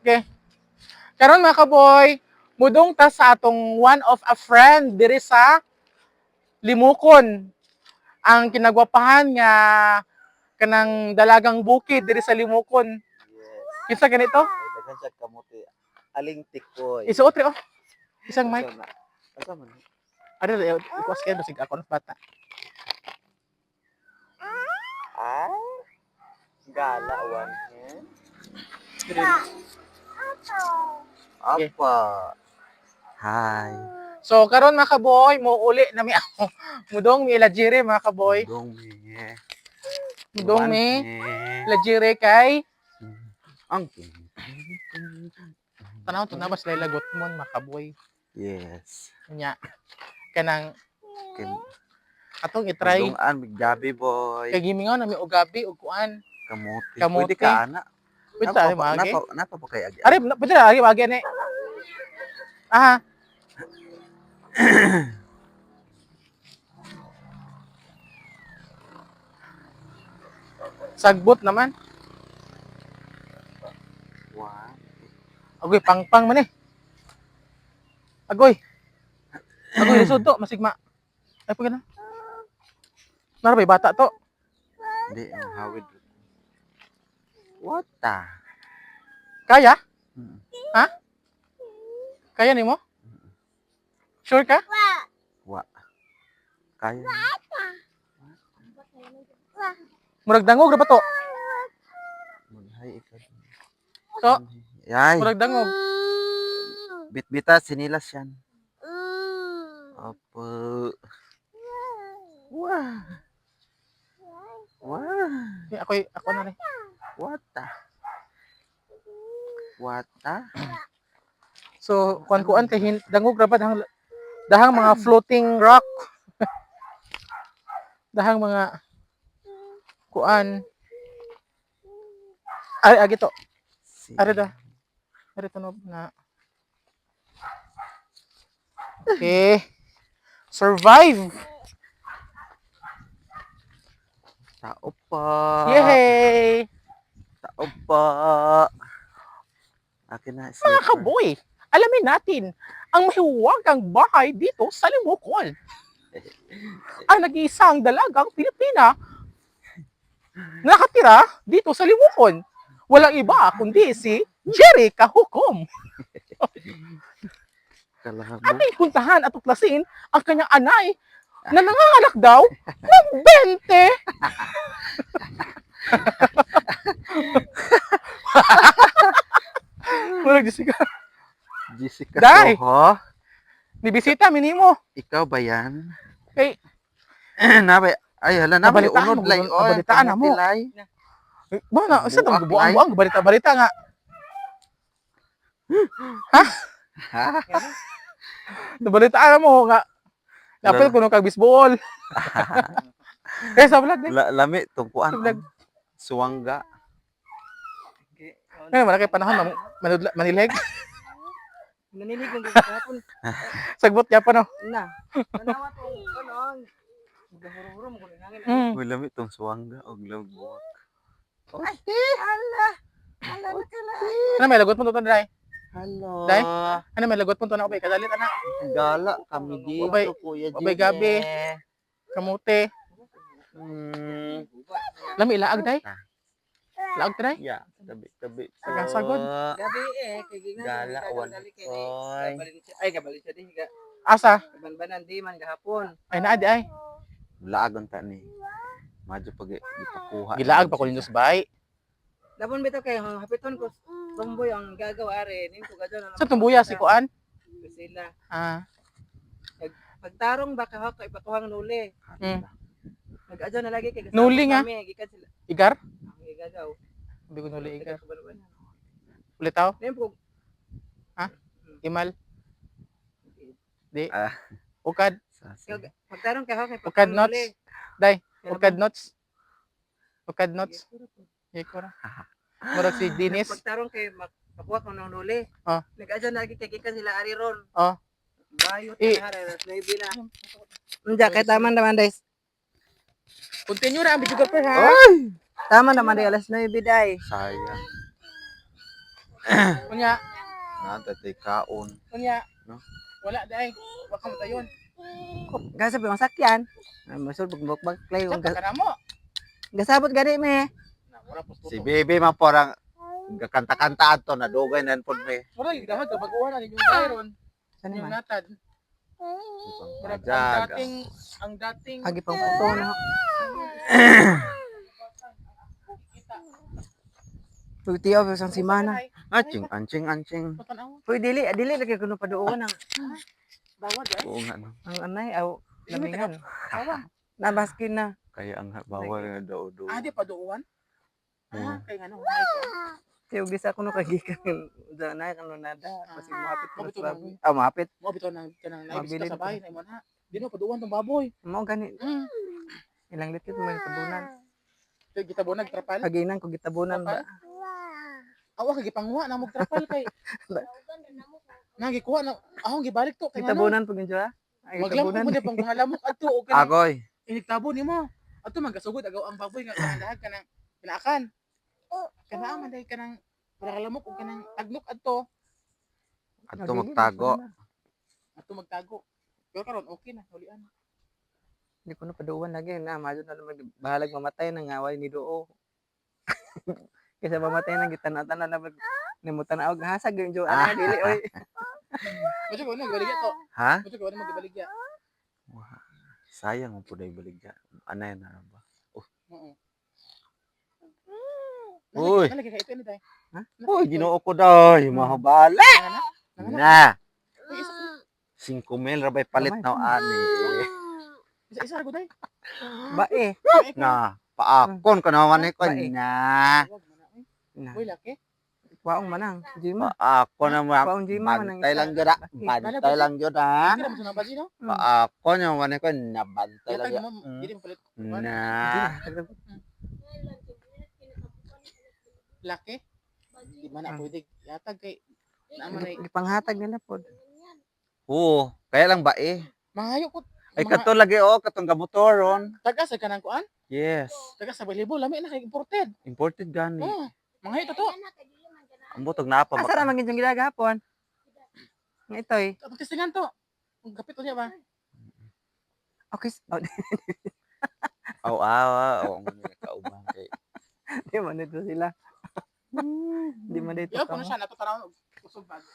Okay. Karon mga kaboy, mudong ta sa atong one of a friend diri sa Limukon. Ang kinagwapahan nga kanang dalagang bukid diri sa Limukon. Yes. Kinsa ganito? Ay, daghan siya kamuti. Aling tikoy. Isuot ri oh. Isang mic. Asa man? Ano rin, ikuas kayo basig ako ng bata. Ay. Gala one hand. Okay. Apa. Hi. So karon mga kaboy, muuli na mi ako. Mudong mi ilajire mga kaboy. Dong me. Mudong mi ilajire kay Ang tanaw to na ba sila lagot mo mga kaboy. yes. Nya kanang Kin atong i-try Dong biggabi boy. kay gimingaw na mi ugabi ug kuan. Kamuti. Kamuti. Pwede ka ana. Pwede tayo magi. Napa po kay agi. Ari, pwede na agi magi ni. Aha. Sagbot naman. Wow. Agoy, pang-pang man eh. Agoy. Agoy, lisod to. Masigma. Ay, pagana. Narabay, bata to. Hindi, hawid. What the? Kaya? Hmm. Ha? Kaya ni mo? Sure ka? Wa. Kaya. Murag dangog na ba to? Maghay ikaw. So, Yay. murag dangog. Bit-bita sinilas yan. Apa? Wah. Wah. Ako na rin. What the? What the? So, kuan-kuan kay dangog ra ba dahang mga floating rock. Dahang mga kuan. Ari agi to. Ari da. Ari to na. Okay. Survive. Tao pa. Yay! Tao pa. Akin na. Mga kaboy, alamin natin ang mahiwagang bahay dito sa Limukon. Ang nag-iisang dalagang Pilipina nakatira dito sa Limukon. Walang iba kundi si Jerry Kahukom. Kalahama. Ating puntahan at tuklasin ang kanyang anay na nanganganak daw ng 20. Walang Jessica. Jessica Day! Soho. Nibisita, minimo. Ikaw ba yan? Kay, Nabay. Ay, hala, nabay. Nabalitaan Unod mo, lay. nabalitaan na mo. Lay. ba na, sa Buak, itong buang-buang, balita-balita nga. Ha? Nabalitaan mo nga. Napil ko nung kag-bisbol. Kaya sa vlog din. Lami, tungkuan. Sa vlog. Suwangga. Ngayon, malaki panahon, manilig. Nanilig ng gagapon. Sagbot niya pa, no? Na. Nanawa to. Ano? Gahuro-huro mo kunin hangin. Uy, lami, tong suwangga. O, lamig buwak. Ay, ala. Ala na kala. Ano, may lagot mo to, Day? Hello. Day? Ano, may lagot mo to na, ubay, kadalit, anak. Gala kami dito, Ubay- Kuya Jimmy. ubay gabi. Kamote. Lami, ilaag, Day? Laag, Day? Ya, tabi. Sagasagod. Gabi kay gingan. Gala, awan koy. Ay, gabalin siya din. Asa? Banbanan di man gahapon. Ay, naadi, ay. Laagon ta ni. Madyo pag ipakuha. Gilaag pa ko ninyo sa bahay. Labon bitaw kay hapiton ko. Tomboy ang gagawa are. Nin ko gadyo na. Sa tumbuya, si Kuan? Sila. Ah, Pagtarong ba kahok kay patuhang nuli. Nag-adyo na lagi kay Nuli nga? Gikan sila. Igar? Ang gagaw. Hindi ko nuli igar. Kabalban. Ulitaw? Nin ko Imal? Di? Ah. Ukad? pagtarong kahok kay Ukad patuhang nuts? nuli. Day? Ukad nuts? Ukad nuts? Yekora. Murag si Dinis? Pagtarong kay makuha ko ng nuli. Ah. Nag-adyo na lagi kay gikan sila ari ron. Ah. Bayot Eh. na haras na ibina. Unja kay taman naman guys. Continue na ang video ka ha? Tama naman day alas 9 day. Sayang. Kunya, Natatay kaon. kunya. No? Wala dai. Baka mo tayon. Gasa pa masakyan. Masud bukbak play Sa ka mo. gasabot gani me. Na wala po Si Bibi man porang gakanta-kantaan to na dugay nan pod me. Wala yung dahag kabaguhan na yung Byron. Saan Yung naman? natad. Murag Majag. ang dating Agi pang photo na. Pagti of sang simana. Anching. Uy dili lagi kuno paduon ang Bawad eh. Oo nga no. ang anay aw lamingan. Awa. Nabaskin na. Kaya ang bawal nga daw do. Ah, di pa doon. Oo. Kay ano, Kaya gisa kuno kagikan da na kanu nada kasi mahapit ko Mabito sa na. baboy. Ah mahapit. mo bitaw nang kanang naibis Mabili ka sa na bahay na mo na. Di no pa doon tong baboy. Mao gani Mm. ilang litit man tabunan. Kay gitabonag trapal. Kaginan ko gitabunan ba. Awa kay gipangwa na mo trapal kay. Nagikuha na ahong gibalik to kay ano. Gitabunan pag injo ha. Ay Maglamok gitabunan. mo di pang pangalamok adto o kanang Agoy. inigtabo nimo. Adto magasugod agaw ang baboy nga kanang dahag kanang kinaakan. Kanaa man dai kanang para lamok o kanang tagnok adto. Adto magtago. Adto magtago. Pero karon okay na hulian. Hindi ko na paduwan lagi na madyo na naman bahalag mamatay nang away ni Doo. Kaysa mamatay nang gitan-atan na naman nimutan og hasag yung jo ana dili oy. Mo ko na gibaligya to. Ha? Mo ko na magibaligya. Sayang ang puday baligya. Anay na ba? Oo. Uy. Nalagi kay ito ni dai. Ha? Uy, ginoo ko daw. Mahabala. Nangana. Na. Uy, isa 5,000 rabay palit na ani. isa ra dai. Ba eh. Na. Paakon ka naman ko Bae. na. Wag man na oy. Na. Uy laki. Waong manang. Jima. Paakon naman. Waong jima manang. Bantay lang jud. Bantay lang jud ha. Kira mo sa nabadi no? Paakon naman ko na bantay lang Yatag jud. mo dili mo palit. Na. Laki. Di man na pwede yatag kay naman ay Gipanghatag nila pod. Oo, kaya lang ba eh. mangayo ko. Ay kato lagi oh, katong gamotoron. Taga sa kanang kuan? Yes. Taga sa Balibo lami na kay imported. Imported gani. Oh, mangayo to to. Ang butog na pa Asa ra magin yung gidagapon? Nga itoy. Tapos testingan to. Ang kapit niya ba? Okay. Oh, Aw aw, ang kauban kay. di man dito sila. Di man dito Yo, ka puno mo. siya natutanaw usog bag.